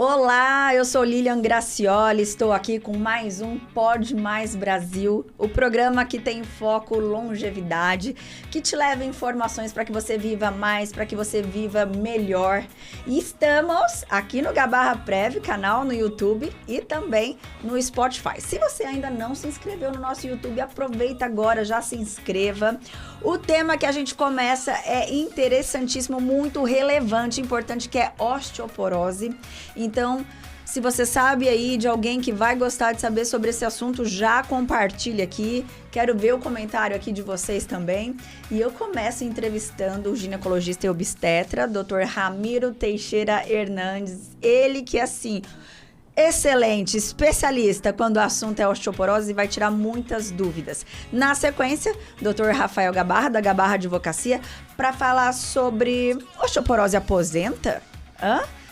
Olá, eu sou Lilian Gracioli, estou aqui com mais um Pode Mais Brasil, o programa que tem foco longevidade, que te leva informações para que você viva mais, para que você viva melhor. E estamos aqui no Gabarra Prev, canal no YouTube e também no Spotify. Se você ainda não se inscreveu no nosso YouTube, aproveita agora, já se inscreva. O tema que a gente começa é interessantíssimo, muito relevante, importante, que é osteoporose. Então, se você sabe aí de alguém que vai gostar de saber sobre esse assunto, já compartilha aqui. Quero ver o comentário aqui de vocês também. E eu começo entrevistando o ginecologista e obstetra, Dr. Ramiro Teixeira Hernandes. Ele que, assim, excelente, especialista quando o assunto é osteoporose e vai tirar muitas dúvidas. Na sequência, Dr. Rafael Gabarra, da Gabarra Advocacia, para falar sobre osteoporose aposenta?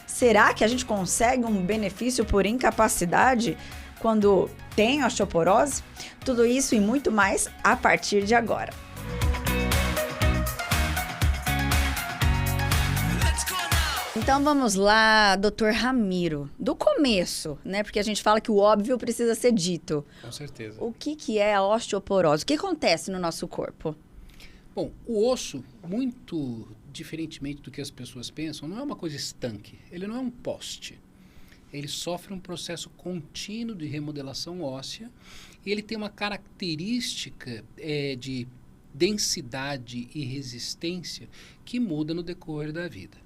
Será que a gente consegue um benefício por incapacidade quando tem osteoporose? Tudo isso e muito mais a partir de agora. Então vamos lá, Dr. Ramiro, do começo, né? Porque a gente fala que o óbvio precisa ser dito. Com certeza. O que é a osteoporose? O que acontece no nosso corpo? Bom, o osso, muito diferentemente do que as pessoas pensam, não é uma coisa estanque. Ele não é um poste. Ele sofre um processo contínuo de remodelação óssea e ele tem uma característica de densidade e resistência que muda no decorrer da vida.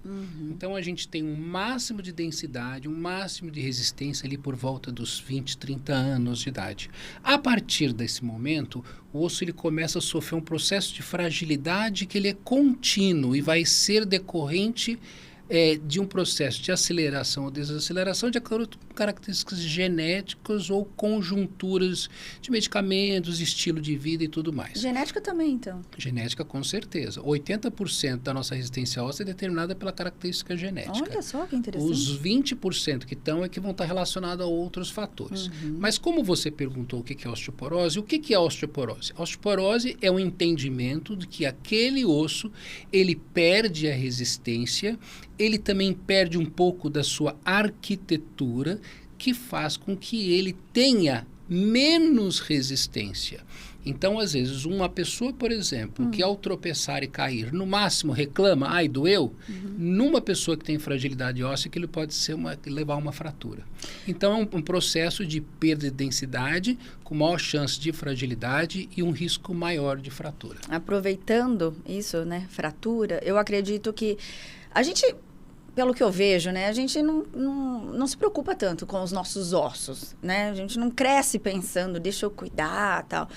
Então, a gente tem um máximo de densidade, um máximo de resistência ali por volta dos 20, 30 anos de idade. A partir desse momento, o osso ele começa a sofrer um processo de fragilidade que ele é contínuo e vai ser decorrente de um processo de aceleração ou desaceleração de acordo com características genéticas ou conjunturas de medicamentos, estilo de vida e tudo mais. Genética também, então? Genética, com certeza. 80% da nossa resistência óssea é determinada pela característica genética. Olha só que interessante. Os 20% que estão que vão estar relacionados a outros fatores. Mas como você perguntou o que é osteoporose, o que é osteoporose? A osteoporose é um entendimento de que aquele osso, ele perde a resistência, ele também perde um pouco da sua arquitetura, que faz com que ele tenha menos resistência. Então, às vezes, uma pessoa, por exemplo, que ao tropeçar e cair, no máximo reclama, ai, doeu, numa pessoa que tem fragilidade óssea, que ele pode levar a uma fratura. Então, é um processo de perda de densidade, com maior chance de fragilidade e um risco maior de fratura. Aproveitando isso, né, fratura, eu acredito que a gente, pelo que eu vejo, né, a gente não se preocupa tanto com os nossos ossos, né? A gente não cresce pensando, deixa eu cuidar, tal.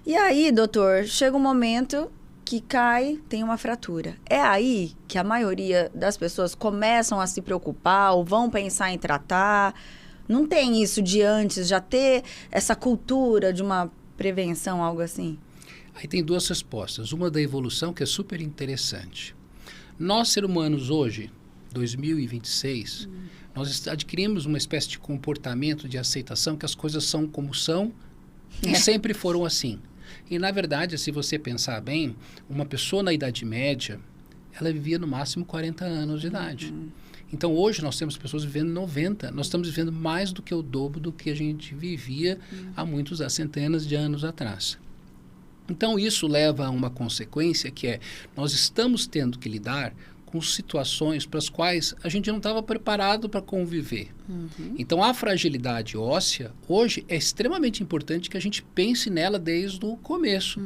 E aí, doutor, chega um momento que cai, tem uma fratura. É aí que a maioria das pessoas começam a se preocupar ou vão pensar em tratar. Não tem isso de antes, já ter essa cultura de uma prevenção, algo assim? Aí tem duas respostas. Uma da evolução, que é super interessante. Nós, seres humanos, hoje, 2026, nós adquirimos uma espécie de comportamento de aceitação que as coisas são como são e sempre foram assim. E, na verdade, se você pensar bem, uma pessoa na Idade Média, ela vivia no máximo 40 anos de idade. Então, hoje, nós temos pessoas vivendo 90. Nós estamos vivendo mais do que o dobro do que a gente vivia há centenas de anos atrás. Então, isso leva a uma consequência que é, nós estamos tendo que lidar com situações para as quais a gente não estava preparado para conviver. Então, a fragilidade óssea, hoje, é extremamente importante que a gente pense nela desde o começo.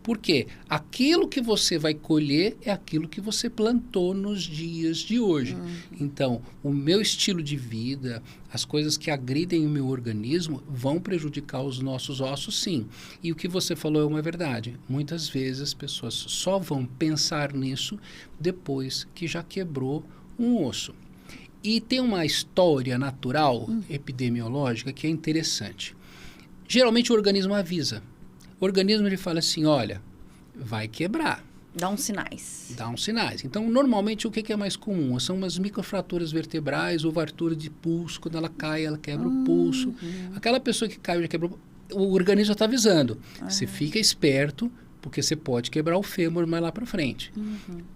Porque aquilo que você vai colher é aquilo que você plantou nos dias de hoje. Então, o meu estilo de vida, as coisas que agridem o meu organismo vão prejudicar os nossos ossos, sim. E o que você falou é uma verdade. Muitas vezes as pessoas só vão pensar nisso depois que já quebrou um osso. E tem uma história natural, epidemiológica, que é interessante. Geralmente o organismo avisa. O organismo ele fala assim, olha, vai quebrar. Dá uns sinais. Dá uns sinais. Então, normalmente, o que é mais comum? São umas microfraturas vertebrais ou fratura de pulso. Quando ela cai, ela quebra o pulso. Aquela pessoa que caiu já quebrou, o organismo já está avisando. Você fica esperto, porque você pode quebrar o fêmur mais lá para frente.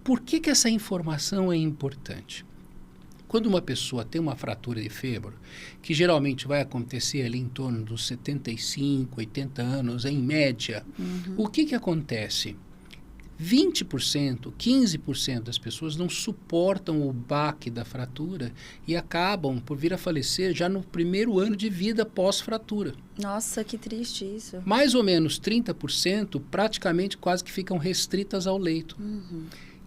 Por que essa informação é importante? quando uma pessoa tem uma fratura de fêmur, que geralmente vai acontecer ali em torno dos 75, 80 anos, em média, o que acontece? 20%, 15% das pessoas não suportam o baque da fratura e acabam por vir a falecer já no primeiro ano de vida pós-fratura. Nossa, que triste isso. Mais ou menos 30% praticamente quase que ficam restritas ao leito.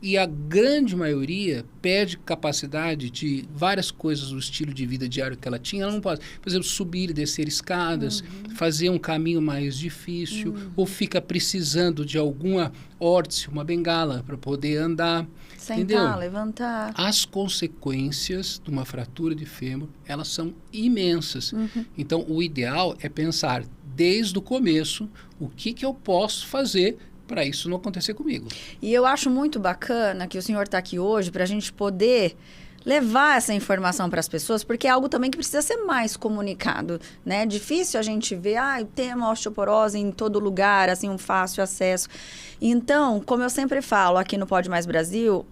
E a grande maioria perde capacidade de várias coisas do estilo de vida diário que ela tinha. Ela não pode, por exemplo, subir e descer escadas, fazer um caminho mais difícil, ou fica precisando de alguma órtese, uma bengala para poder andar. Sentar, entendeu? levantar. As consequências de uma fratura de fêmur, elas são imensas. Então, o ideal é pensar desde o começo o que eu posso fazer para isso não acontecer comigo. E eu acho muito bacana que o senhor está aqui hoje para a gente poder levar essa informação para as pessoas, porque é algo também que precisa ser mais comunicado, né? É difícil a gente ver, tem uma osteoporose em todo lugar, assim, um fácil acesso. Então, como eu sempre falo aqui no Pode Mais Brasil,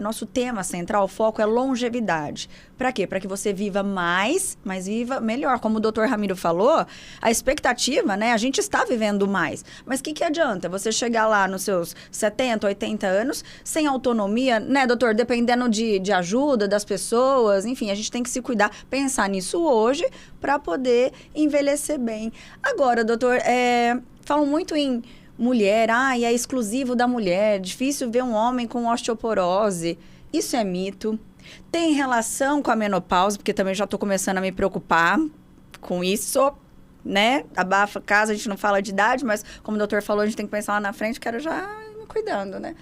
nosso tema central, o foco é longevidade. Para quê? Para que você viva mais, mas viva melhor. Como o doutor Ramiro falou, a expectativa, né? A gente está vivendo mais. Mas o que adianta você chegar lá nos seus 70, 80 anos sem autonomia, né, doutor? Dependendo de ajuda das pessoas, enfim, a gente tem que se cuidar, pensar nisso hoje para poder envelhecer bem. Agora, doutor, falam muito em mulher, é exclusivo da mulher, difícil ver um homem com osteoporose. Isso é mito. Tem relação com a menopausa, porque também já estou começando a me preocupar com isso, né? Abafa caso, a gente não fala de idade, mas como o doutor falou, a gente tem que pensar lá na frente, quero já me cuidando, né?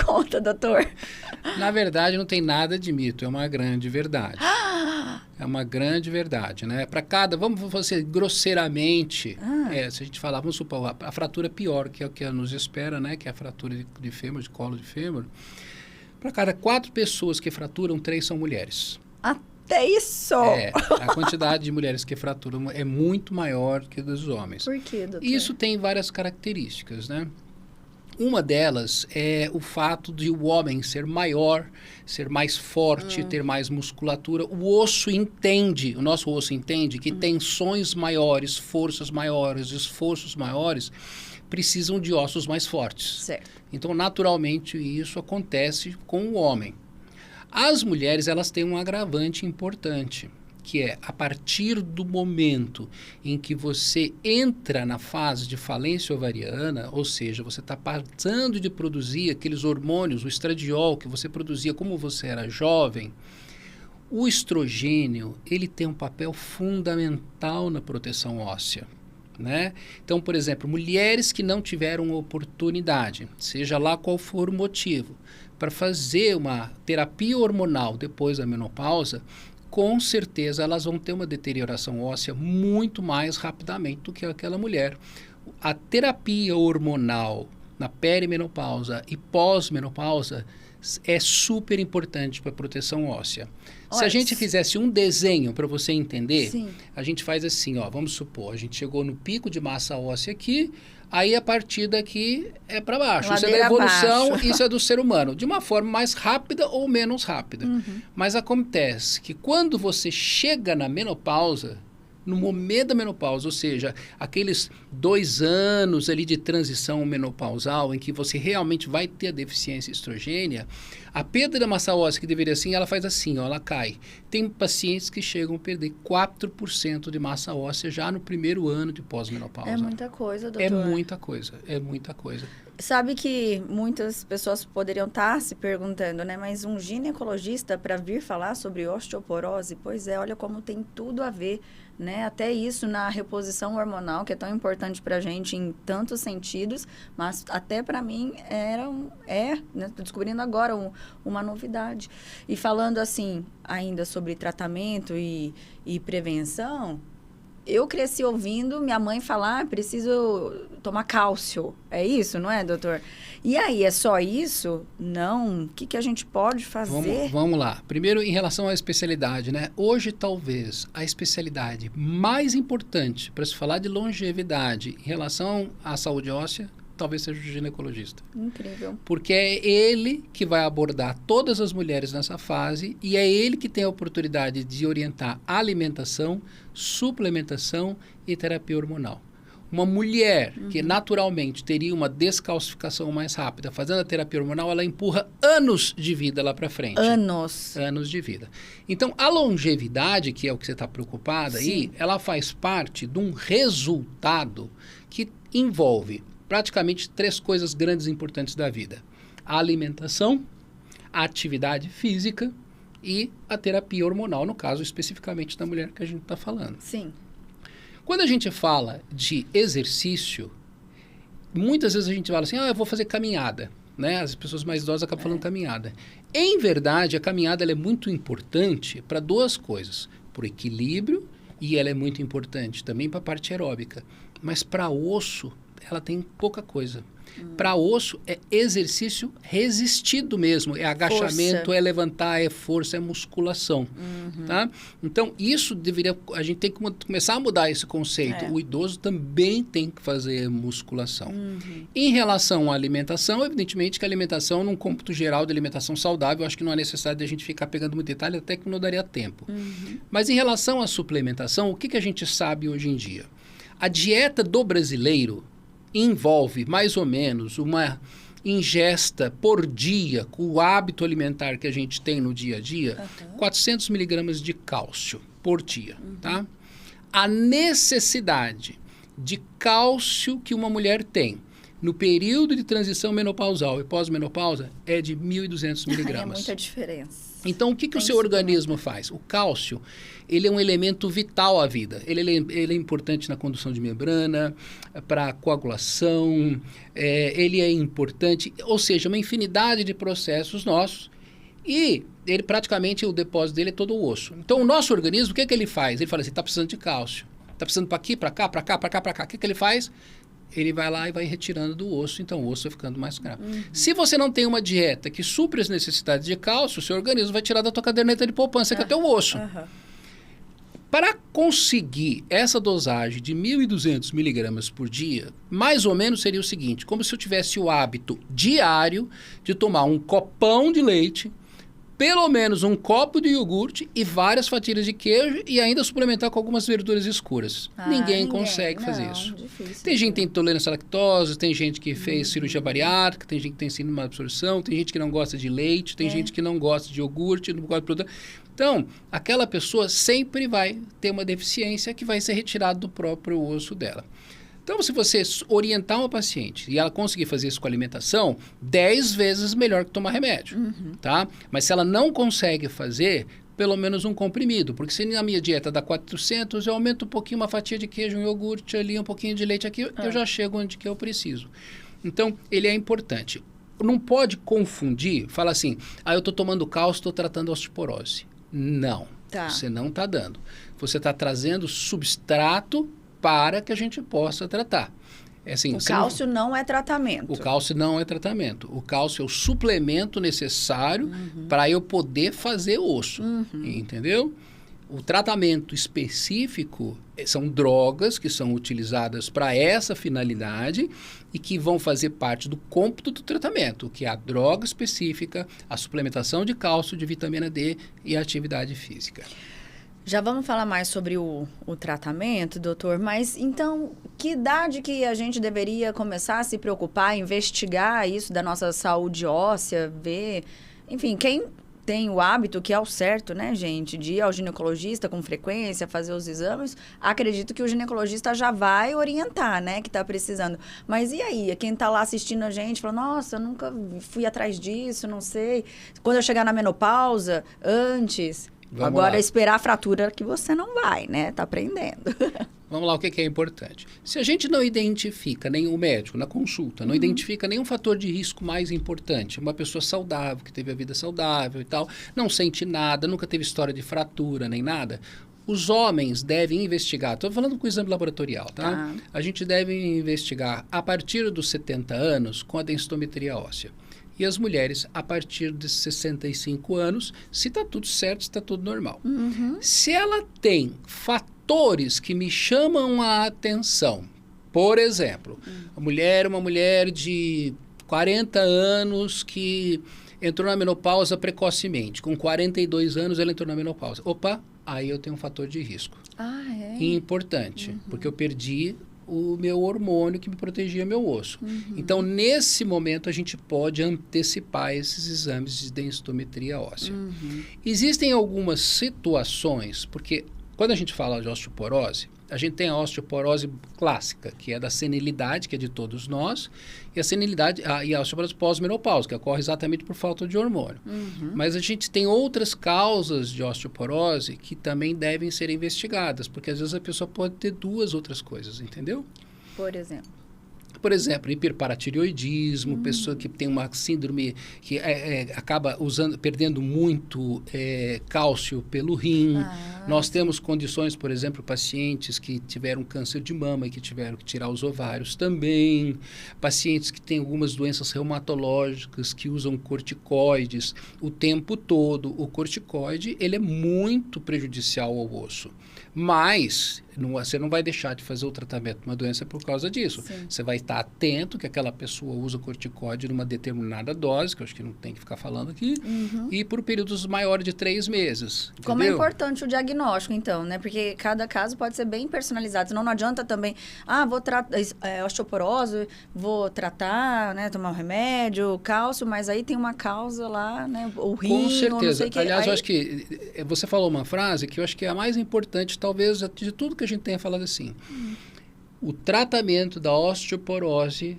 Conta, doutor. Na verdade, não tem nada de mito, é uma grande verdade. É uma grande verdade, né? Para cada, vamos fazer grosseiramente, se a gente falar, vamos supor, a fratura pior, que é o que nos espera, né? Que é a fratura de fêmur, de colo de fêmur. Para cada 4 pessoas que fraturam, 3 são mulheres. Até isso! A quantidade de mulheres que fraturam é muito maior que a dos homens. Por quê, doutor? Isso tem várias características, né? Uma delas é o fato de o homem ser maior, ser mais forte, ter mais musculatura. O nosso osso entende que tensões maiores, forças maiores, esforços maiores precisam de ossos mais fortes. Certo. Então, naturalmente, isso acontece com o homem. As mulheres, elas têm um agravante importante, que é a partir do momento em que você entra na fase de falência ovariana, ou seja, você está passando de produzir aqueles hormônios, o estradiol que você produzia como você era jovem, o estrogênio, ele tem um papel fundamental na proteção óssea. Né? Então, por exemplo, mulheres que não tiveram oportunidade, seja lá qual for o motivo, para fazer uma terapia hormonal depois da menopausa, com certeza elas vão ter uma deterioração óssea muito mais rapidamente do que aquela mulher. A terapia hormonal na perimenopausa e pós-menopausa é super importante para a proteção óssea. Se a gente fizesse um desenho para você entender, a gente faz assim, vamos supor, a gente chegou no pico de massa óssea aqui, aí a partir daqui é para baixo. Isso é da evolução, isso é do ser humano, de uma forma mais rápida ou menos rápida. Mas acontece que quando você chega na menopausa, no momento da menopausa, ou seja, aqueles 2 anos ali de transição menopausal em que você realmente vai ter a deficiência estrogênia, a perda da massa óssea que deveria assim, ela faz assim, ela cai. Tem pacientes que chegam a perder 4% de massa óssea já no primeiro ano de pós-menopausa. É muita coisa, doutor. É muita coisa, é muita coisa. Sabe que muitas pessoas poderiam estar se perguntando, né? Mas um ginecologista para vir falar sobre osteoporose? Pois é, olha como tem tudo a ver, né? Até isso na reposição hormonal, que é tão importante para a gente em tantos sentidos, mas até para mim né? Tô descobrindo agora uma novidade. E falando assim, ainda sobre tratamento e prevenção, eu cresci ouvindo minha mãe falar, preciso tomar cálcio. É isso, não é, doutor? E aí, é só isso? Não. O que a gente pode fazer? Vamos lá. Primeiro, em relação à especialidade, né? Hoje, talvez, a especialidade mais importante para se falar de longevidade em relação à saúde óssea talvez seja o ginecologista. Incrível. Porque é ele que vai abordar todas as mulheres nessa fase e é ele que tem a oportunidade de orientar alimentação, suplementação e terapia hormonal. Uma mulher que naturalmente teria uma descalcificação mais rápida, fazendo a terapia hormonal, ela empurra anos de vida lá para frente. Anos de vida. Então, a longevidade, que é o que você está preocupada aí, ela faz parte de um resultado que envolve praticamente 3 coisas grandes e importantes da vida. A alimentação, a atividade física e a terapia hormonal, no caso especificamente da mulher que a gente está falando. Sim. Quando a gente fala de exercício, muitas vezes a gente fala assim, eu vou fazer caminhada, né? As pessoas mais idosas acabam falando caminhada. Em verdade, a caminhada ela é muito importante para 2 coisas. Para o equilíbrio e ela é muito importante também para a parte aeróbica. Mas para osso, ela tem pouca coisa. Para osso, é exercício resistido mesmo. É agachamento, é levantar, é força, é musculação. Tá? Então, isso a gente tem que começar a mudar esse conceito. O idoso também tem que fazer musculação. Em relação à alimentação, evidentemente que a alimentação, num cômputo geral de alimentação saudável, acho que não há necessidade de a gente ficar pegando muito detalhe, até que não daria tempo. Mas em relação à suplementação, o que a gente sabe hoje em dia? A dieta do brasileiro envolve mais ou menos uma ingesta por dia, com o hábito alimentar que a gente tem no dia a dia, 400 miligramas de cálcio por dia, tá? A necessidade de cálcio que uma mulher tem no período de transição menopausal e pós-menopausa é de 1.200 miligramas. É muita diferença. Então, o que o seu organismo faz? O cálcio, ele é um elemento vital à vida. Ele é importante na condução de membrana, para coagulação, ele é importante, ou seja, uma infinidade de processos nossos. E ele praticamente, o depósito dele é todo o osso. Então, o nosso organismo, o que ele faz? Ele fala assim, está precisando de cálcio. Está precisando para aqui, para cá, para cá, para cá, para cá. O que ele faz? Ele vai lá e vai retirando do osso, então o osso vai ficando mais grave. Se você não tem uma dieta que supre as necessidades de cálcio, o seu organismo vai tirar da tua caderneta de poupança, que é o teu osso. Para conseguir essa dosagem de 1.200 miligramas por dia, mais ou menos seria o seguinte, como se eu tivesse o hábito diário de tomar um copão de leite, pelo menos um copo de iogurte e várias fatias de queijo e ainda suplementar com algumas verduras escuras. Ninguém consegue fazer isso. Difícil, tem gente que tem intolerância à lactose, tem gente que fez cirurgia bariátrica, tem gente que tem síndrome de má absorção, tem gente que não gosta de leite, tem gente que não gosta de iogurte, não gosta de produto. Então, aquela pessoa sempre vai ter uma deficiência que vai ser retirada do próprio osso dela. Então, se você orientar uma paciente e ela conseguir fazer isso com a alimentação, 10 vezes melhor que tomar remédio, tá? Mas se ela não consegue fazer, pelo menos um comprimido, porque se na minha dieta dá 400, eu aumento um pouquinho uma fatia de queijo, um iogurte ali, um pouquinho de leite aqui, eu já chego onde que eu preciso. Então, ele é importante. Não pode confundir, fala assim, eu estou tomando cálcio, estou tratando osteoporose. Não, você não está dando. Você está trazendo substrato para que a gente possa tratar. Assim, o cálcio não é tratamento. O cálcio não é tratamento. O cálcio é o suplemento necessário para eu poder fazer osso. Entendeu? O tratamento específico são drogas que são utilizadas para essa finalidade e que vão fazer parte do cômputo do tratamento, que é a droga específica, a suplementação de cálcio, de vitamina D e a atividade física. Já vamos falar mais sobre o tratamento, doutor, mas então, que idade que a gente deveria começar a se preocupar, investigar isso da nossa saúde óssea, ver... Enfim, quem tem o hábito, que é o certo, né, gente, de ir ao ginecologista com frequência, fazer os exames, acredito que o ginecologista já vai orientar, né, que tá precisando. Mas e aí? Quem tá lá assistindo a gente, fala, nossa, eu nunca fui atrás disso, não sei. Quando eu chegar na menopausa, antes... Agora, esperar a fratura que você não vai, né? Tá aprendendo. Vamos lá, o que é importante? Se a gente não identifica, nem o médico na consulta, não identifica nenhum fator de risco mais importante, uma pessoa saudável, que teve a vida saudável e tal, não sente nada, nunca teve história de fratura nem nada, os homens devem investigar, estou falando com o exame laboratorial, tá? A gente deve investigar a partir dos 70 anos com a densitometria óssea. E as mulheres, a partir de 65 anos, se está tudo certo, se está tudo normal. Se ela tem fatores que me chamam a atenção Por exemplo, uma mulher de 40 anos que entrou na menopausa precocemente. Com 42 anos, ela entrou na menopausa. Opa, aí eu tenho um fator de risco. Ah, é? Importante, porque eu perdi o meu hormônio que me protegia meu osso. Então, nesse momento, a gente pode antecipar esses exames de densitometria óssea. Existem algumas situações, porque quando a gente fala de osteoporose, a gente tem a osteoporose clássica, que é da senilidade, que é de todos nós, e a senilidade, e a osteoporose pós-menopausa, que ocorre exatamente por falta de hormônio. Mas a gente tem outras causas de osteoporose que também devem ser investigadas, porque às vezes a pessoa pode ter duas outras coisas, entendeu? Por exemplo, Hiperparatireoidismo, pessoa que tem uma síndrome que acaba perdendo muito cálcio pelo rim. Nós temos condições, por exemplo, pacientes que tiveram câncer de mama e que tiveram que tirar os ovários também. Pacientes que têm algumas doenças reumatológicas, que usam corticoides o tempo todo. O corticoide, ele é muito prejudicial ao osso. Mas você não vai deixar de fazer o tratamento de uma doença por causa disso. Você vai estar atento que aquela pessoa usa corticoide numa determinada dose, que eu acho que não tem que ficar falando aqui, e por períodos maiores de 3 meses. Como entendeu? é importante o diagnóstico, então, né? Porque cada caso pode ser bem personalizado. Senão não adianta também, vou tratar osteoporose, vou tratar, né? Tomar um remédio, cálcio, mas aí tem uma causa lá, né? O rim, com certeza. ou não sei o que. Aliás, eu acho que você falou uma frase que eu acho que é a mais importante, talvez, de tudo que a gente tenha falado assim. O tratamento da osteoporose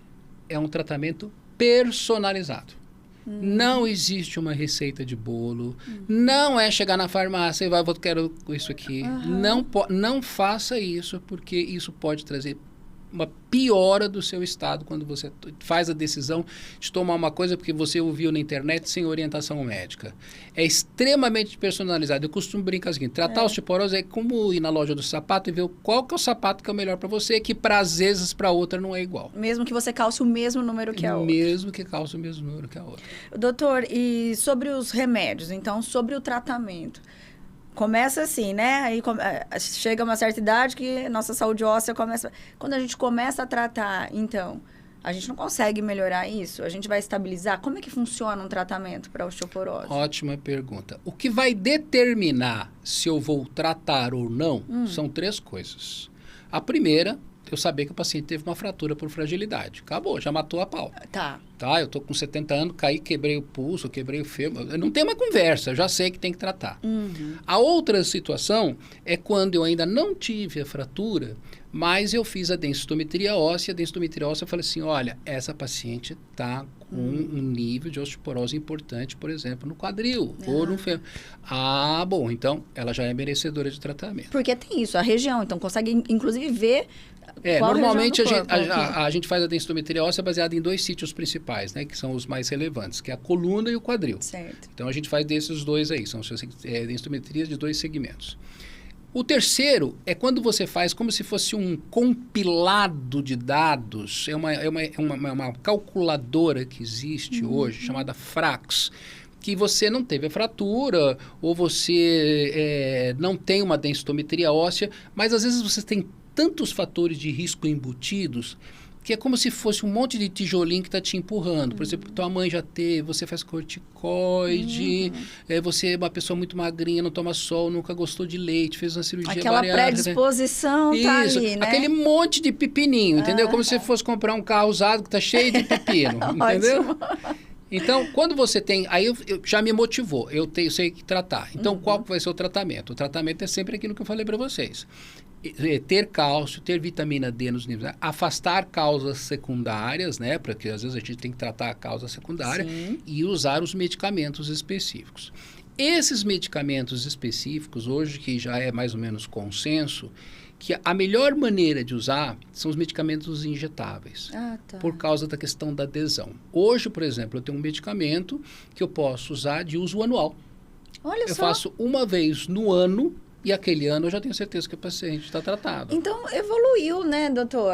é um tratamento personalizado. Não existe uma receita de bolo. Não é chegar na farmácia e eu quero isso aqui. Não faça isso, porque isso pode trazer uma piora do seu estado quando você faz a decisão de tomar uma coisa porque você ouviu na internet sem orientação médica. É extremamente personalizado. Eu costumo brincar assim, tratar a osteoporose é como ir na loja do sapato e ver qual que é o sapato que é o melhor para você, que às vezes para outra não é igual. Mesmo que você calce o mesmo número que a outra. Mesmo que calce o mesmo número que a outra. Doutor, e sobre os remédios, então, sobre o tratamento? Começa assim, né? Aí chega uma certa idade que nossa saúde óssea começa... Quando a gente começa a tratar, então, a gente não consegue melhorar isso? A gente vai estabilizar? Como é que funciona um tratamento para osteoporose? Ótima pergunta. O que vai determinar se eu vou tratar ou não são 3 coisas. A primeira, eu saber que o paciente teve uma fratura por fragilidade. Acabou, já matou a pau. Tá, eu tô com 70 anos, caí, quebrei o pulso, quebrei o fêmur. Não tem uma conversa, eu já sei que tem que tratar. A outra situação é quando eu ainda não tive a fratura, mas eu fiz a densitometria óssea. A densitometria óssea, eu falei assim, olha, essa paciente está com um nível de osteoporose importante, por exemplo, no quadril ou no fêmur. Bom, então ela já é merecedora de tratamento. Porque tem isso, a região, então consegue inclusive ver qual normalmente região do corpo, a gente faz a densitometria óssea baseada em 2 sítios principais, né, que são os mais relevantes, que é a coluna e o quadril. Certo. Então a gente faz desses 2 aí, são densitometrias de 2 segmentos. O terceiro é quando você faz como se fosse um compilado de dados, é uma calculadora que existe hoje, chamada FRAX, que você não teve a fratura, ou você não tem uma densitometria óssea, mas às vezes você tem tantos fatores de risco embutidos que é como se fosse um monte de tijolinho que está te empurrando. Por exemplo, tua mãe já teve, você faz corticoide, você é uma pessoa muito magrinha, não toma sol, nunca gostou de leite, fez uma cirurgia aquela bariátrica. predisposição tá ali, né? Aquele monte de pepininho, entendeu? Como se você fosse comprar um carro usado que está cheio de pepino, entendeu? Então, quando você tem... Aí já me motivou, eu sei que tratar. Então, qual vai ser o tratamento? O tratamento é sempre aquilo que eu falei para vocês. Ter cálcio, ter vitamina D nos níveis, afastar causas secundárias, né? Porque às vezes a gente tem que tratar a causa secundária. Sim. E usar os medicamentos específicos. Esses medicamentos específicos, hoje que já é mais ou menos consenso, que a melhor maneira de usar são os medicamentos injetáveis, por causa da questão da adesão. Hoje, por exemplo, eu tenho um medicamento que eu posso usar de uso anual. Olha eu só. faço uma vez no ano, e aquele ano eu já tenho certeza que o paciente está tratado. Então, evoluiu, né, doutor?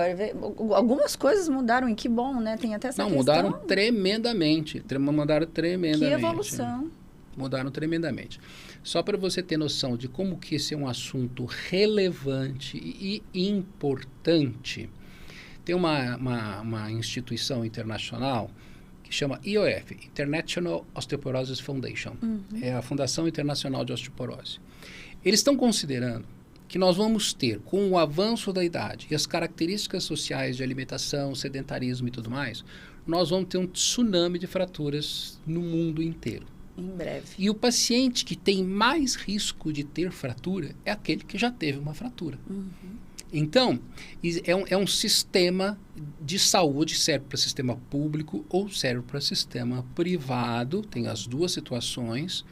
Algumas coisas mudaram e que bom, né? Tem até essa questão. Mudaram tremendamente. Que evolução. Mudaram tremendamente. Só para você ter noção de como que esse é um assunto relevante e importante, Tem uma instituição internacional que chama IOF, International Osteoporosis Foundation. É a Fundação Internacional de Osteoporose. Eles estão considerando que nós vamos ter, com o avanço da idade e as características sociais de alimentação, sedentarismo e tudo mais, nós vamos ter um tsunami de fraturas no mundo inteiro. Em breve. E o paciente que tem mais risco de ter fratura é aquele que já teve uma fratura. Então, é um sistema de saúde, serve para sistema público ou serve para sistema privado, tem as duas situações,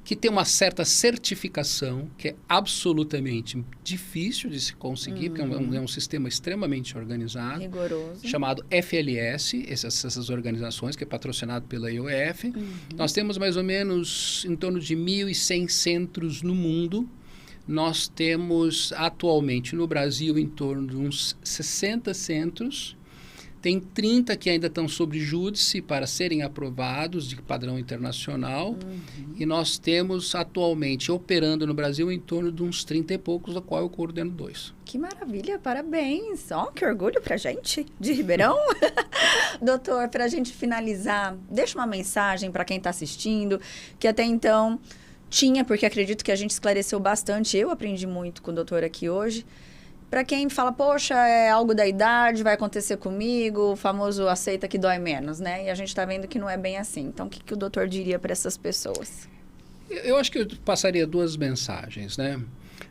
que tem uma certa certificação, que é absolutamente difícil de se conseguir, porque é um sistema extremamente organizado, rigoroso, chamado FLS, essas organizações, que é patrocinado pela IOF. Nós temos mais ou menos em torno de 1.100 centros no mundo. Nós temos atualmente no Brasil em torno de uns 60 centros. Tem 30 que ainda estão sob júdice para serem aprovados de padrão internacional. E nós temos atualmente operando no Brasil em torno de uns 30 e poucos, da qual eu coordeno 2. Que maravilha, parabéns. Que orgulho pra gente de Ribeirão. Doutor, pra gente finalizar, deixa uma mensagem para quem está assistindo, que até então tinha, porque acredito que a gente esclareceu bastante. Eu aprendi muito com o doutor aqui hoje. Para quem fala, poxa, é algo da idade, vai acontecer comigo, o famoso aceita que dói menos, né? E a gente está vendo que não é bem assim. Então, o que o doutor diria para essas pessoas? Eu acho que eu passaria 2 mensagens, né?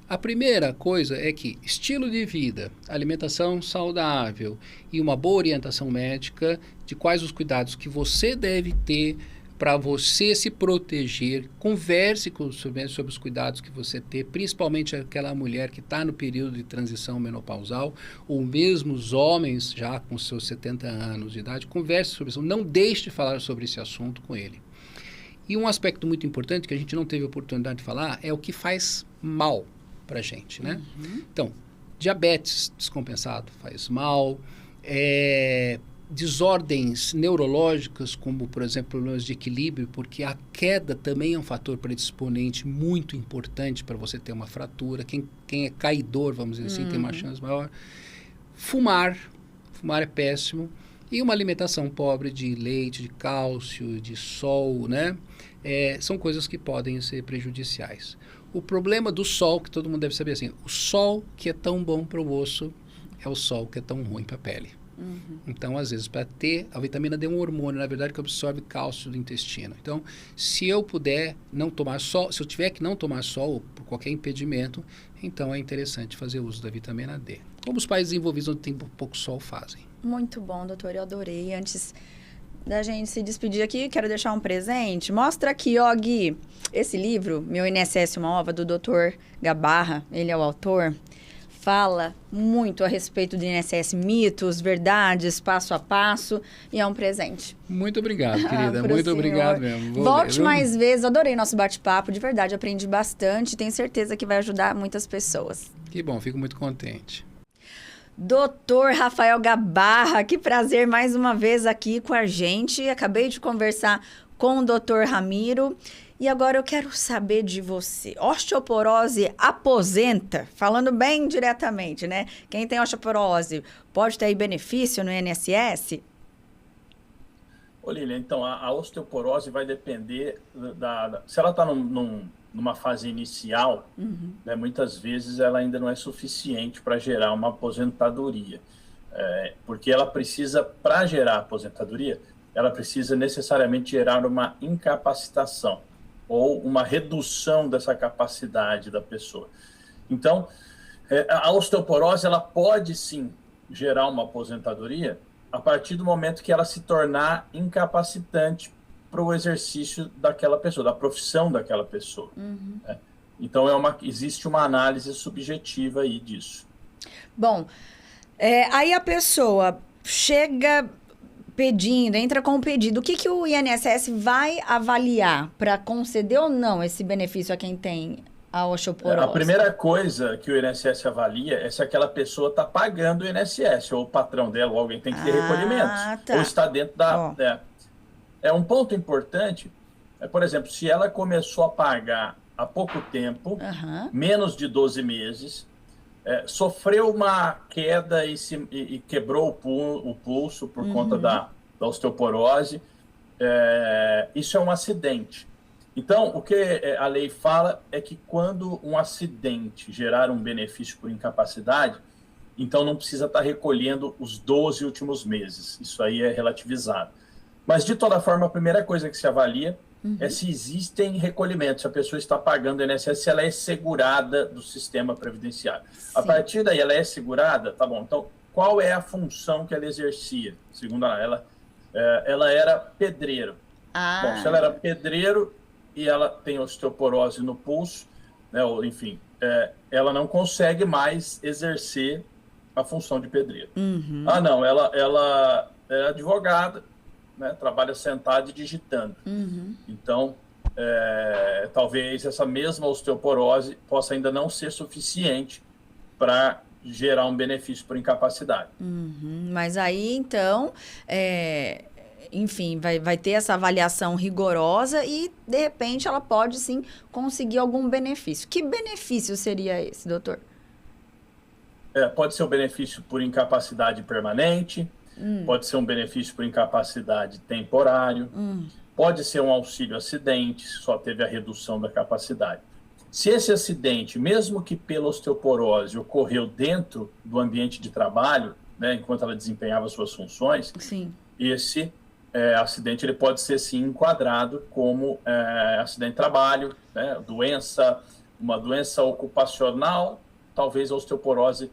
A primeira coisa é que estilo de vida, alimentação saudável e uma boa orientação médica de quais os cuidados que você deve ter para você se proteger, converse sobre os cuidados que você tem, principalmente aquela mulher que está no período de transição menopausal, ou mesmo os homens já com seus 70 anos de idade, converse sobre isso, não deixe de falar sobre esse assunto com ele. E um aspecto muito importante que a gente não teve oportunidade de falar é o que faz mal para a gente, né? Então, diabetes descompensado faz mal, desordens neurológicas, como, por exemplo, problemas de equilíbrio, porque a queda também é um fator predisponente muito importante para você ter uma fratura. Quem é caidor, vamos dizer assim, tem uma chance maior. Fumar é péssimo. E uma alimentação pobre de leite, de cálcio, de sol, né? São coisas que podem ser prejudiciais. O problema do sol, que todo mundo deve saber assim, o sol que é tão bom para o osso é o sol que é tão ruim para a pele. Então, às vezes, para ter, a vitamina D é um hormônio, na verdade, que absorve cálcio do intestino. Então, se eu puder não tomar sol, se eu tiver que não tomar sol por qualquer impedimento, então é interessante fazer uso da vitamina D. Como os países desenvolvidos onde tem pouco sol fazem. Muito bom, doutor, eu adorei. Antes da gente se despedir aqui, quero deixar um presente. Mostra aqui, ó, Gui, esse livro, Meu INSS Uma Ova, do doutor Gabarra, ele é o autor. Fala muito a respeito do INSS, mitos, verdades, passo a passo, e é um presente. Muito obrigado, querida. Muito obrigado mesmo. Volte mais vezes, adorei nosso bate-papo, de verdade, aprendi bastante, tenho certeza que vai ajudar muitas pessoas. Que bom, fico muito contente. Doutor Rafael Gabarra, que prazer mais uma vez aqui com a gente. Acabei de conversar com o doutor Ramiro. E agora eu quero saber de você. Osteoporose aposenta? Falando bem diretamente, né? Quem tem osteoporose pode ter aí benefício no INSS? Ô, Lília, então a osteoporose vai depender se ela está numa fase inicial, né, muitas vezes ela ainda não é suficiente para gerar uma aposentadoria. Porque ela precisa, para gerar aposentadoria, ela precisa necessariamente gerar uma incapacitação ou uma redução dessa capacidade da pessoa. Então, a osteoporose ela pode sim gerar uma aposentadoria a partir do momento que ela se tornar incapacitante para o exercício daquela pessoa, da profissão daquela pessoa. Né? Então, existe uma análise subjetiva aí disso. Bom, aí a pessoa chega pedindo, entra com o pedido. O que o INSS vai avaliar para conceder ou não esse benefício a quem tem a osteoporose? A primeira coisa que o INSS avalia é se aquela pessoa está pagando o INSS, ou o patrão dela, ou alguém tem que ter recolhimentos, tá. ou está dentro da... um ponto importante, por exemplo, se ela começou a pagar há pouco tempo, menos de 12 meses, sofreu uma queda e quebrou o pulso por conta da osteoporose, isso é um acidente. Então, o que a lei fala é que quando um acidente gerar um benefício por incapacidade, então não precisa estar recolhendo os 12 últimos meses. Isso aí é relativizado. Mas, de toda forma, a primeira coisa que se avalia é se existem recolhimentos, se a pessoa está pagando o INSS, se ela é segurada do sistema previdenciário. Sim. A partir daí, ela é segurada, tá bom. Então, qual é a função que ela exercia? Segundo ela era pedreiro. Bom, se ela era pedreiro e ela tem osteoporose no pulso, né, ou, enfim, ela não consegue mais exercer a função de pedreiro. Não, ela é advogada, né, trabalha sentada e digitando. Então, talvez essa mesma osteoporose possa ainda não ser suficiente para gerar um benefício por incapacidade. Mas aí, então, enfim, vai ter essa avaliação rigorosa e, de repente, ela pode, sim, conseguir algum benefício. Que benefício seria esse, doutor? Pode ser um benefício por incapacidade permanente, pode ser um benefício por incapacidade temporário, pode ser um auxílio acidente, se só teve a redução da capacidade. Se esse acidente, mesmo que pela osteoporose, ocorreu dentro do ambiente de trabalho, né, enquanto ela desempenhava suas funções, sim, esse acidente ele pode ser, sim, enquadrado como acidente de trabalho, né, uma doença ocupacional, talvez a osteoporose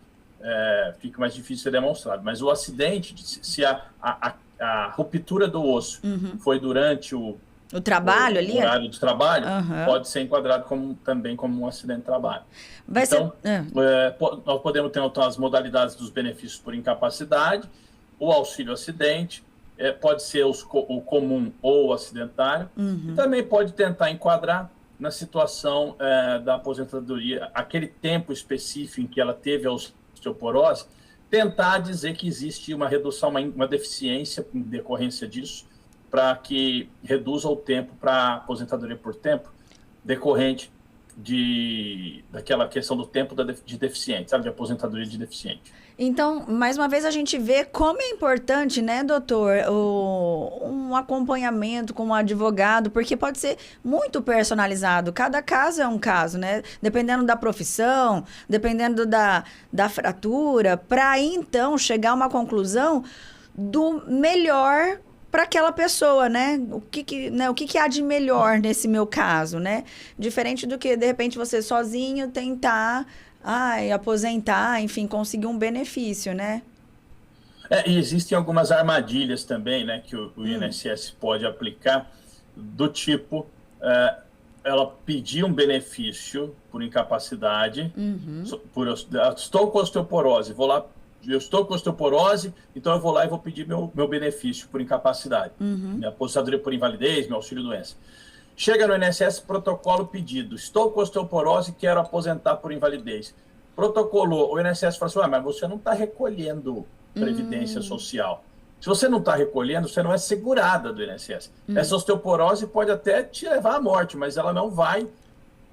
fica mais difícil de ser demonstrado. Mas o acidente, se a ruptura do osso foi durante o trabalho ali? O horário de trabalho, pode ser enquadrado também como um acidente de trabalho. Nós podemos ter então, as modalidades dos benefícios por incapacidade, o auxílio acidente, pode ser o comum ou o acidentário, e também pode tentar enquadrar na situação da aposentadoria, aquele tempo específico em que ela teve a osteoporose, tentar dizer que existe uma redução, uma deficiência em decorrência disso, para que reduza o tempo para aposentadoria por tempo decorrente daquela questão do tempo de deficiente, sabe, de aposentadoria de deficiente. Então, mais uma vez, a gente vê como é importante, né, doutor, um acompanhamento com um advogado, porque pode ser muito personalizado. Cada caso é um caso, né? Dependendo da profissão, dependendo da fratura, para aí, então, chegar a uma conclusão do melhor para aquela pessoa, né? O que há de melhor nesse meu caso, né? Diferente do que, de repente, você sozinho tentar aposentar, enfim, conseguir um benefício, né? E existem algumas armadilhas também, né, que o INSS pode aplicar, do tipo, ela pedir um benefício por incapacidade, estou com osteoporose, eu estou com osteoporose, então eu vou lá e vou pedir meu benefício por incapacidade, minha aposentadoria por invalidez, meu auxílio-doença. Chega no INSS, protocolo pedido. Estou com osteoporose e quero aposentar por invalidez. Protocolou. O INSS fala assim, mas você não está recolhendo previdência social. Se você não está recolhendo, você não é segurada do INSS. Essa osteoporose pode até te levar à morte, mas ela não vai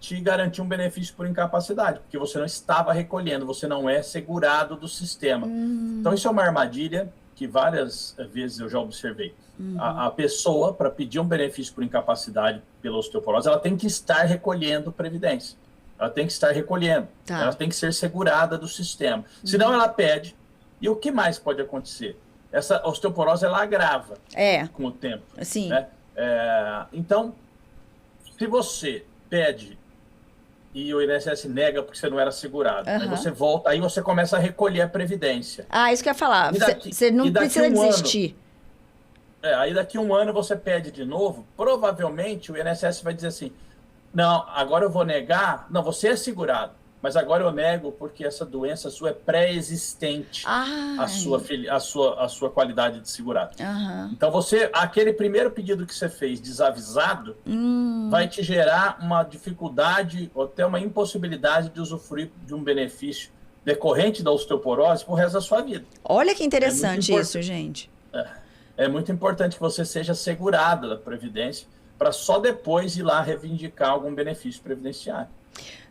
te garantir um benefício por incapacidade, porque você não estava recolhendo, você não é segurado do sistema. Então, isso é uma armadilha que várias vezes eu já observei. A pessoa, para pedir um benefício por incapacidade pela osteoporose, ela tem que estar recolhendo previdência. Ela tem que estar recolhendo. Tá. Ela tem que ser segurada do sistema. Senão ela pede. E o que mais pode acontecer? Essa osteoporose, ela agrava com o tempo. Sim. Né? Então, se você pede e o INSS nega porque você não era segurado, aí você volta, aí você começa a recolher a previdência. Isso que eu ia falar. Você não precisa desistir. Aí daqui a um ano você pede de novo, provavelmente o INSS vai dizer assim, não, agora eu vou negar, não, você é segurado, mas agora eu nego porque essa doença sua é pré-existente à sua qualidade de segurado. Então aquele primeiro pedido que você fez desavisado vai te gerar uma dificuldade ou até uma impossibilidade de usufruir de um benefício decorrente da osteoporose pro resto da sua vida. Olha que interessante isso, gente. É muito importante que você seja segurado da Previdência para só depois ir lá reivindicar algum benefício previdenciário.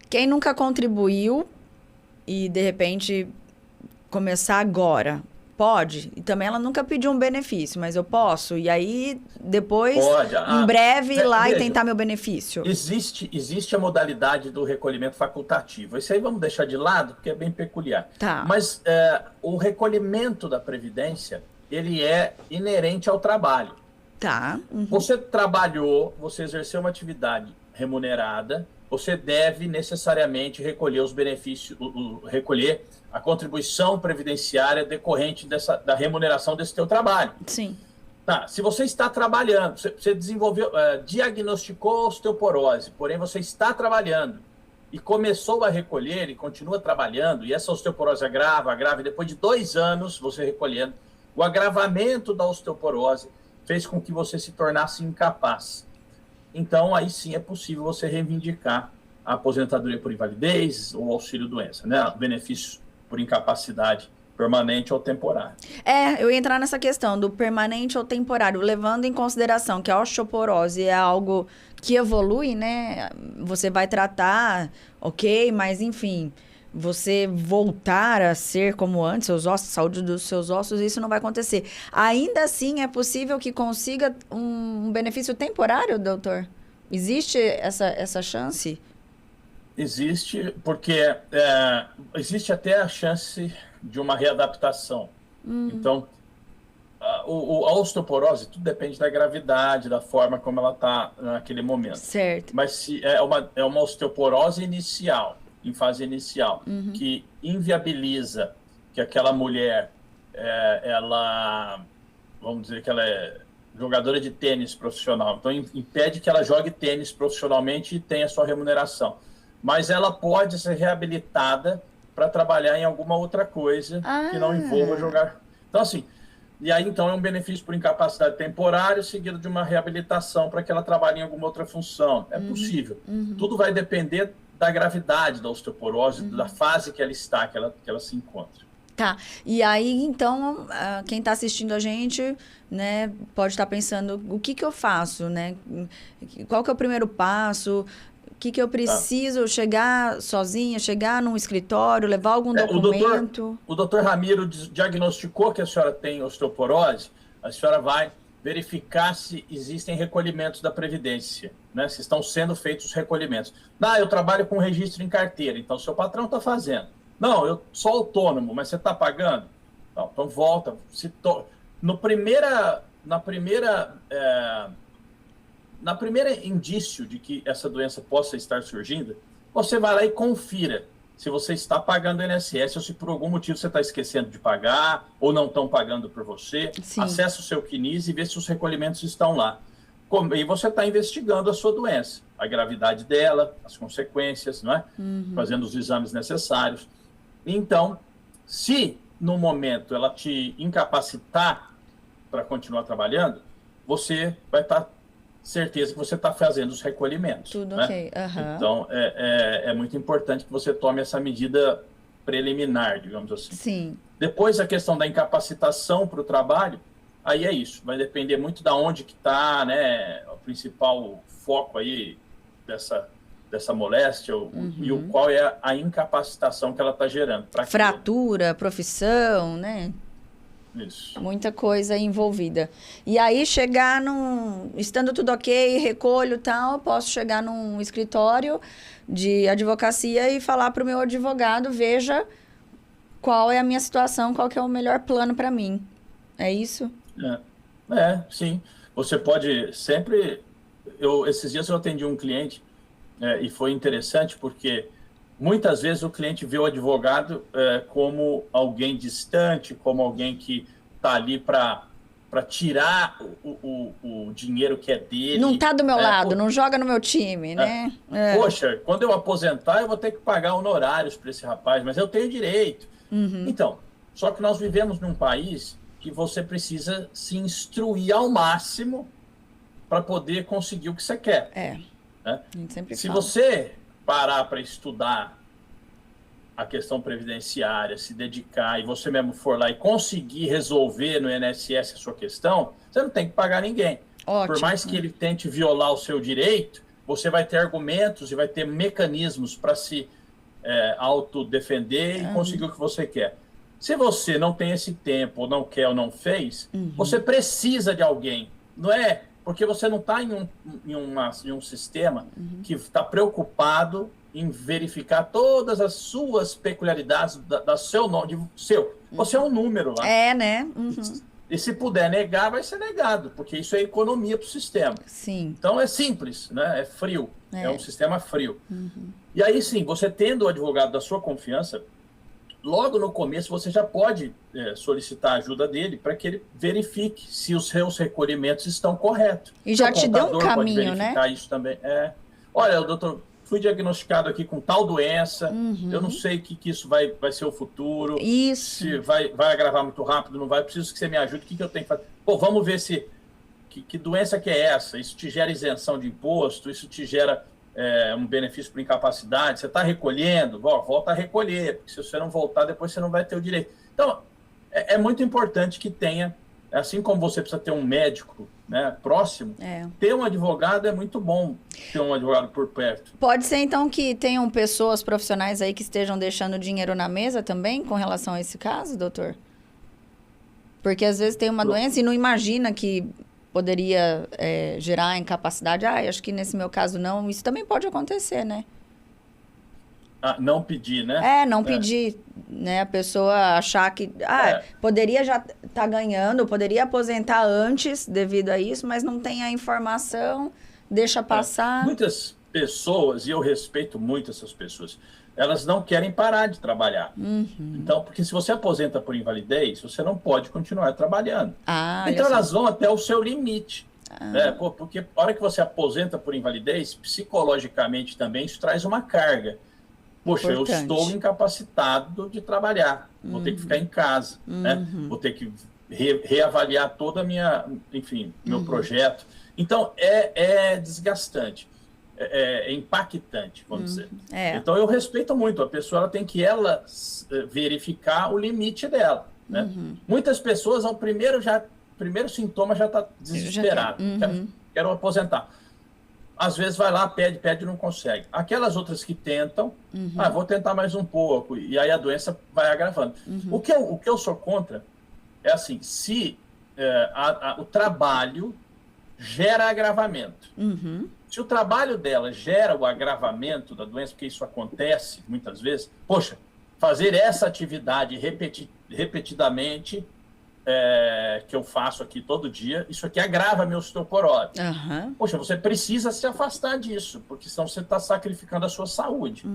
Quem nunca contribuiu e, de repente, começar agora, pode? E também ela nunca pediu um benefício, mas eu posso? E aí, depois, Pode. em breve, ir lá Veja, e tentar meu benefício? existe a modalidade do recolhimento facultativo. Isso aí vamos deixar de lado, porque é bem peculiar. Tá. Mas o recolhimento da Previdência, ele é inerente ao trabalho. Tá. Uhum. Você trabalhou, você exerceu uma atividade remunerada, você deve necessariamente recolher os benefícios, recolher a contribuição previdenciária decorrente da remuneração desse teu trabalho. Sim. Tá, se você está trabalhando, você desenvolveu, diagnosticou osteoporose, porém você está trabalhando e começou a recolher e continua trabalhando, e essa osteoporose agrava, e depois de 2 anos você recolhendo, o agravamento da osteoporose fez com que você se tornasse incapaz. Então, aí sim é possível você reivindicar a aposentadoria por invalidez ou auxílio-doença, né? Benefícios por incapacidade permanente ou temporária. Eu ia entrar nessa questão do permanente ou temporário, levando em consideração que a osteoporose é algo que evolui, né? Você vai tratar, ok, mas enfim, você voltar a ser como antes, seus ossos, saúde dos seus ossos, isso não vai acontecer. Ainda assim, é possível que consiga um benefício temporário, doutor? Existe essa chance? Existe, porque existe até a chance de uma readaptação. Então, a osteoporose, tudo depende da gravidade, da forma como ela está naquele momento. Certo. Mas se é uma osteoporose inicial, em fase inicial, que inviabiliza que aquela mulher, ela, vamos dizer que ela é jogadora de tênis profissional, então impede que ela jogue tênis profissionalmente e tenha sua remuneração. Mas ela pode ser reabilitada para trabalhar em alguma outra coisa que não envolva jogar. Então, assim, e aí então é um benefício por incapacidade temporária seguido de uma reabilitação para que ela trabalhe em alguma outra função. É possível. Tudo vai depender da gravidade da osteoporose, da fase que ela está, que ela se encontra. Tá. E aí, então, quem está assistindo a gente, né, pode estar pensando, o que eu faço, né? Qual que é o primeiro passo? O que eu preciso? Chegar sozinha, chegar num escritório, levar algum documento? O doutor Ramiro diagnosticou que a senhora tem osteoporose, a senhora vai verificar se existem recolhimentos da Previdência, né? Se estão sendo feitos os recolhimentos. Eu trabalho com registro em carteira, então seu patrão está fazendo. Não, eu sou autônomo, mas você está pagando? Não, então volta. Na primeira indício de que essa doença possa estar surgindo, você vai lá e confira se você está pagando o INSS ou se por algum motivo você está esquecendo de pagar ou não estão pagando por você. Sim. Acesse o seu CNIS e vê se os recolhimentos estão lá. E você está investigando a sua doença, a gravidade dela, as consequências, não é? Fazendo os exames necessários. Então, se no momento ela te incapacitar para continuar trabalhando, você vai estar certeza que você está fazendo os recolhimentos. Tudo né? ok. Então, é muito importante que você tome essa medida preliminar, digamos assim. Sim. Depois, a questão da incapacitação para o trabalho, aí é isso. Vai depender muito de onde que está, né, o principal foco aí dessa moléstia e qual é a incapacitação que ela está gerando. Fratura, profissão, né? Isso. Muita coisa envolvida. E aí chegar estando tudo ok, recolho e tal, posso chegar num escritório de advocacia e falar para o meu advogado, veja qual é a minha situação, qual que é o melhor plano para mim. É isso? Sim. Você pode sempre... Esses dias eu atendi um cliente e foi interessante porque muitas vezes o cliente vê o advogado como alguém distante, como alguém que está ali para tirar o dinheiro que é dele. Não está do meu lado, não joga no meu time, né? Poxa, quando eu aposentar, eu vou ter que pagar honorários para esse rapaz, mas eu tenho direito. Então, só que nós vivemos num país que você precisa se instruir ao máximo para poder conseguir o que você quer. Né? A gente sempre Se fala. você parar para estudar a questão previdenciária, se dedicar e você mesmo for lá e conseguir resolver no INSS a sua questão, você não tem que pagar ninguém. Ótimo. Por mais que ele tente violar o seu direito, você vai ter argumentos e vai ter mecanismos para se autodefender e conseguir o que você quer. Se você não tem esse tempo, ou não quer ou não fez, você precisa de alguém. Não é porque você não está em um sistema que está preocupado em verificar todas as suas peculiaridades da seu nome, Você é um número lá. Né? E se puder negar, vai ser negado, porque isso é economia para o sistema. Sim. Então é simples, né? É frio, é um sistema frio. E aí sim, você tendo o advogado da sua confiança, logo no começo você já pode solicitar a ajuda dele para que ele verifique se os seus recolhimentos estão corretos. E já te deu um caminho, né? Isso também. Olha, doutor, fui diagnosticado aqui com tal doença, eu não sei que isso vai ser o futuro, se vai agravar muito rápido, não vai, preciso que você me ajude, o que eu tenho que fazer? Pô, vamos ver que doença que é essa, isso te gera isenção de imposto, isso te gera um benefício por incapacidade, você está recolhendo, volta a recolher, porque se você não voltar, depois você não vai ter o direito. Então, é muito importante que tenha, assim como você precisa ter um médico, né, próximo, ter um advogado é muito bom, ter um advogado por perto. Pode ser, então, que tenham pessoas profissionais aí que estejam deixando dinheiro na mesa também, com relação a esse caso, doutor? Porque, às vezes, tem uma doença e não imagina que poderia gerar incapacidade. Acho que nesse meu caso não. Isso também pode acontecer, né? Não pedir, né? Não pedir, né? A pessoa achar que poderia já estar ganhando, poderia aposentar antes devido a isso, mas não tem a informação, deixa passar. Muitas pessoas, e eu respeito muito essas pessoas, elas não querem parar de trabalhar. Então, porque se você aposenta por invalidez, você não pode continuar trabalhando. Então, elas vão até o seu limite. Né? Porque a hora que você aposenta por invalidez, psicologicamente também, isso traz uma carga. Poxa, eu estou incapacitado de trabalhar, vou ter que ficar em casa, né? Vou ter que reavaliar toda a minha, meu projeto. Então, é desgastante, é impactante, vamos dizer. Então, eu respeito muito, a pessoa ela tem que verificar o limite dela. Né? Muitas pessoas, ao primeiro sintoma, já está desesperado, quero aposentar. Às vezes vai lá, pede e não consegue. Aquelas outras que tentam, vou tentar mais um pouco, e aí a doença vai agravando. O que eu sou contra é assim, se o trabalho gera agravamento. Se o trabalho dela gera o agravamento da doença, porque isso acontece muitas vezes, poxa, fazer essa atividade repetidamente, que eu faço aqui todo dia, isso aqui agrava minha osteoporose. Poxa, você precisa se afastar disso, porque senão você está sacrificando a sua saúde.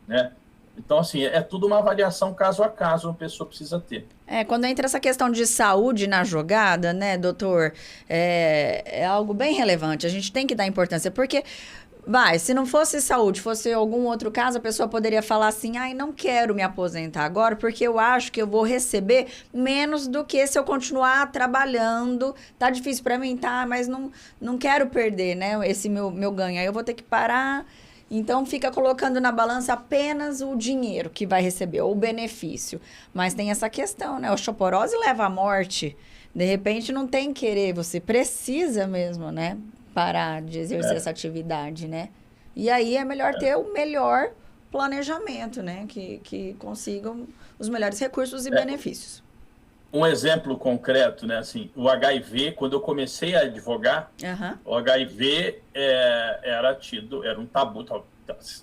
Né? Então, assim, é tudo uma avaliação caso a caso, uma pessoa precisa ter. Quando entra essa questão de saúde na jogada, né, doutor, é algo bem relevante. A gente tem que dar importância, porque... se não fosse saúde, fosse algum outro caso, a pessoa poderia falar assim, não quero me aposentar agora, porque eu acho que eu vou receber menos do que se eu continuar trabalhando. Tá difícil para mim, mas não quero perder, né, esse meu ganho. Aí eu vou ter que parar. Então, fica colocando na balança apenas o dinheiro que vai receber, ou o benefício. Mas tem essa questão, né, a osteoporose leva à morte. De repente, não tem querer, você precisa mesmo, né, parar de exercer essa atividade, né? E aí é melhor ter o melhor planejamento, né? Que consigam os melhores recursos e benefícios. Um exemplo concreto, né? Assim, o HIV, quando eu comecei a advogar, o HIV era um tabu.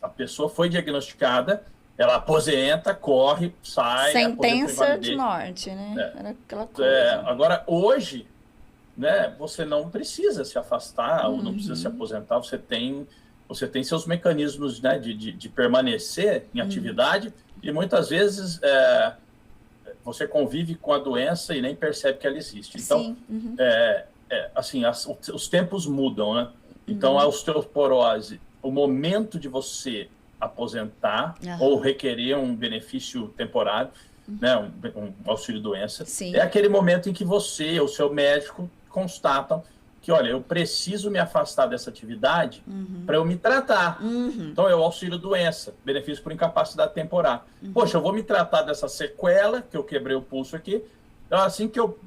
A pessoa foi diagnosticada, ela aposenta, corre, sai... Sentença de morte, né? Era aquela coisa. Agora, hoje... Né, você não precisa se afastar, ou não precisa se aposentar, você tem seus mecanismos, né, de permanecer em atividade, e muitas vezes você convive com a doença e nem percebe que ela existe. Então, assim, os tempos mudam, né? Então, a osteoporose, o momento de você aposentar ou requerer um benefício temporário, né, um auxílio-doença, é aquele momento em que você, o seu médico, constatam que, olha, eu preciso me afastar dessa atividade para eu me tratar. Então, é o auxílio-doença, benefício por incapacidade temporária. Poxa, eu vou me tratar dessa sequela, que eu quebrei o pulso aqui, então, assim que eu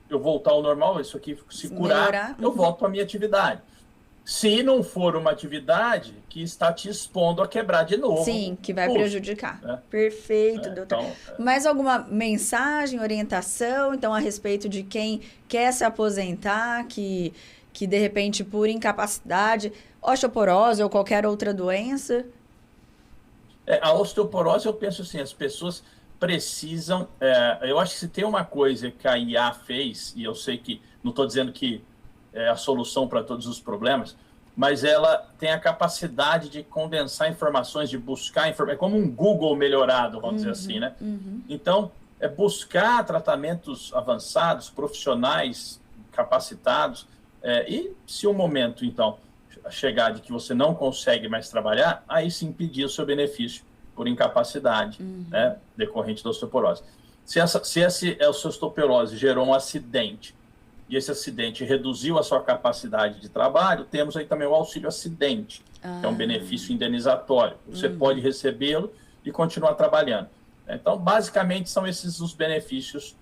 voltar ao normal, isso aqui se curar, eu volto para a minha atividade. Se não for uma atividade que está te expondo a quebrar de novo. Sim, que vai prejudicar. Né? Perfeito, doutor. Então, mais alguma mensagem, orientação, então, a respeito de quem quer se aposentar, que de repente, por incapacidade, osteoporose ou qualquer outra doença? A osteoporose, eu penso assim, as pessoas precisam... eu acho que se tem uma coisa que a IA fez, e eu sei que, não estou dizendo que é a solução para todos os problemas, mas ela tem a capacidade de condensar informações, de buscar informações, é como um Google melhorado, vamos dizer assim, né? Então, é buscar tratamentos avançados, profissionais capacitados, e se o momento, então, chegar de que você não consegue mais trabalhar, aí sim pedir o seu benefício por incapacidade, né, decorrente da osteoporose. Se essa osteoporose gerou um acidente, e esse acidente reduziu a sua capacidade de trabalho, temos aí também o auxílio-acidente, que é um benefício indenizatório. Você pode recebê-lo e continuar trabalhando. Então, basicamente, são esses os benefícios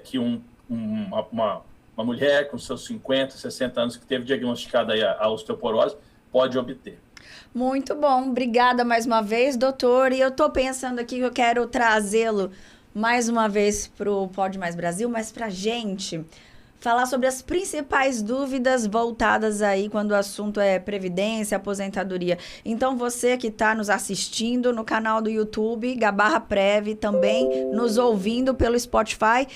que uma mulher com seus 50, 60 anos que teve diagnosticada aí a osteoporose pode obter. Muito bom. Obrigada mais uma vez, doutor. E eu estou pensando aqui que eu quero trazê-lo mais uma vez para o Pode Mais Brasil, mas para a gente falar sobre as principais dúvidas voltadas aí quando o assunto é previdência, aposentadoria. Então, você que está nos assistindo no canal do YouTube, /Prev, também nos ouvindo pelo Spotify,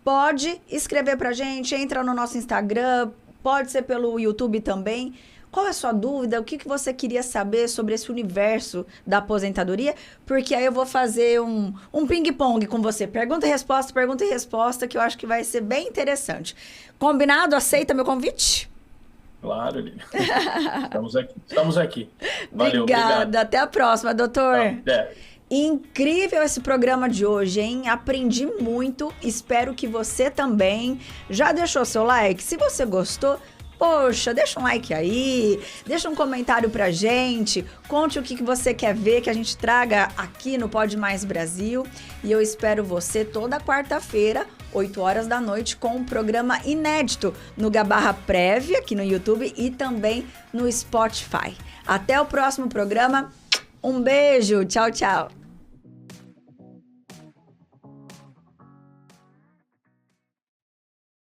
pode escrever para a gente, entra no nosso Instagram, pode ser pelo YouTube também. Qual é a sua dúvida? O que você queria saber sobre esse universo da aposentadoria? Porque aí eu vou fazer um ping-pong com você. Pergunta e resposta, que eu acho que vai ser bem interessante. Combinado? Aceita meu convite? Claro, Lívia. Estamos aqui. Valeu, obrigado. Até a próxima, doutor. Incrível esse programa de hoje, hein? Aprendi muito, espero que você também. Já deixou seu like? Se você gostou, poxa, deixa um like aí, deixa um comentário pra gente, conte o que você quer ver que a gente traga aqui no Pode Mais Brasil. E eu espero você toda quarta-feira, 8 horas da noite, com um programa inédito no /Prev, aqui no YouTube e também no Spotify. Até o próximo programa, um beijo, tchau, tchau.